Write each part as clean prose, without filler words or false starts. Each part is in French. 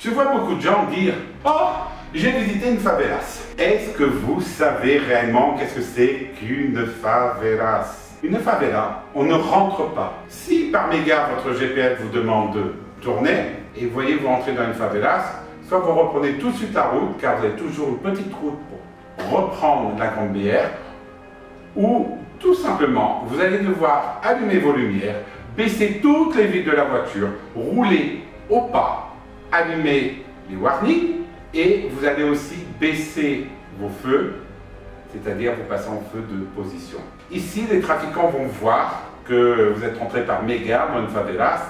Je vois beaucoup de gens dire « Oh, j'ai visité une favelas ». Est-ce que vous savez réellement qu'est-ce que c'est qu'une favelas? Une favela, on ne rentre pas. Si par mégarde votre GPS vous demande de tourner et vous voyez vous rentrez dans une favelas, soit vous reprenez tout de suite la route car vous avez toujours une petite route pour reprendre la grande BR, ou tout simplement vous allez devoir allumer vos lumières, baisser toutes les vitres de la voiture, rouler au pas, allumer les warnings et vous allez aussi baisser vos feux, c'est-à-dire vous passez en feu de position. Ici, les trafiquants vont voir que vous êtes rentré par mégarde dans une favelas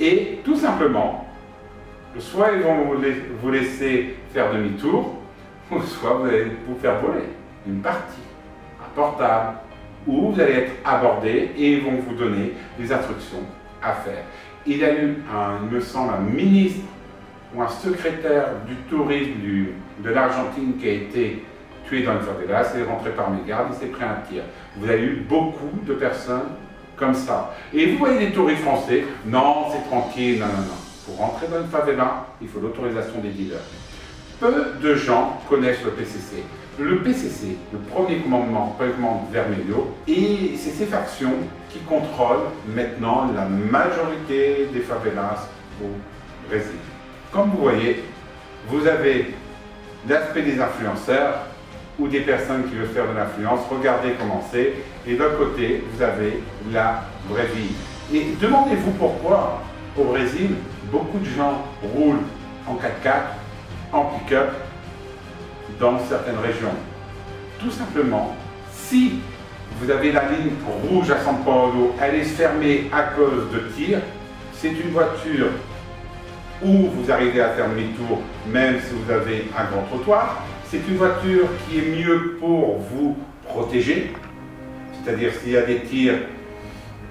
et tout simplement, soit ils vont vous laisser faire demi-tour, ou soit vous allez vous faire voler une partie, un portable, ou vous allez être abordé et ils vont vous donner des instructions à faire. Il y a eu, il me semble, un ministre ou un secrétaire du tourisme de l'Argentine qui a été tué dans une favelas, il est rentré par mégarde, il s'est pris un tir. Vous avez eu beaucoup de personnes comme ça. Et vous voyez les touristes français, non, c'est tranquille, non, non, non. Pour rentrer dans une favela, il faut l'autorisation des dealers. Peu de gens connaissent le PCC. Le PCC, le premier commandement, pavement Vermelho, et c'est ces factions qui contrôlent maintenant la majorité des favelas au Brésil. Comme vous voyez, vous avez l'aspect des influenceurs ou des personnes qui veulent faire de l'influence, regardez comment c'est, et de l'autre côté, vous avez la vraie vie. Et demandez-vous pourquoi, au Brésil, beaucoup de gens roulent en 4x4, en pick-up, dans certaines régions. Tout simplement, si vous avez la ligne rouge à São Paulo, elle est fermée à cause de tirs, c'est une voiture où vous arrivez à faire demi-tour, même si vous avez un grand trottoir. C'est une voiture qui est mieux pour vous protéger, c'est-à-dire s'il y a des tirs,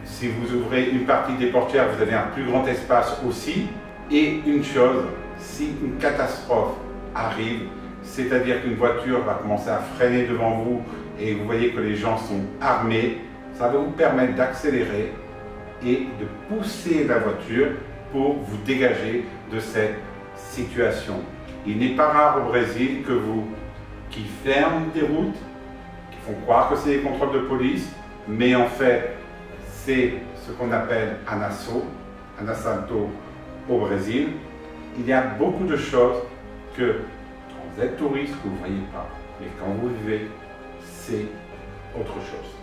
si vous ouvrez une partie des portières, vous avez un plus grand espace aussi. Et une chose, si une catastrophe arrive, c'est-à-dire qu'une voiture va commencer à freiner devant vous et vous voyez que les gens sont armés, ça va vous permettre d'accélérer et de pousser la voiture pour vous dégager de cette situation. Il n'est pas rare au Brésil qui ferment des routes, qui font croire que c'est des contrôles de police, mais en fait, c'est ce qu'on appelle un assalto au Brésil. Il y a beaucoup de choses que quand vous êtes touriste, que vous ne voyez pas, mais quand vous vivez, c'est autre chose.